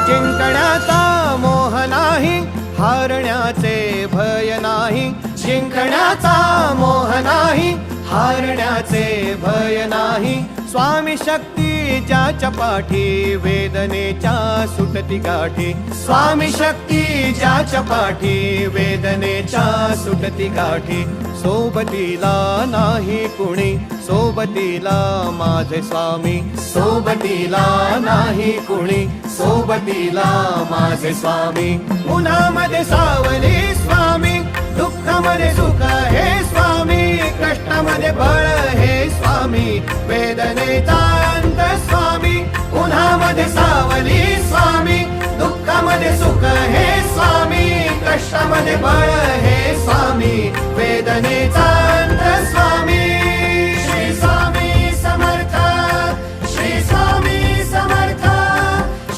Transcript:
जिंकण्याचा मोह नाही, हारण्याचे भय नाही. जिंकण्याचा मोह नाही, हारण्याचे भय नाही. स्वामी शक्ती ज्याच्या पाठी, वेदनेच्या सुटती गाठी. स्वामी शक्ती ज्याच्या पाठी, वेदनेच्या सुटती गाठी. सोबतीला नाही कुणी, सोबतीला माझे स्वामी. सोबतीला नाही कुणी, सोबतीला माझे स्वामी. उन्हामध्ये सावली स्वामी, दुःखामध्ये सुख हे स्वामी. कष्टामध्ये बळ हे स्वामी, वेदनेचा अंत स्वामी. उन्हामध्ये सावली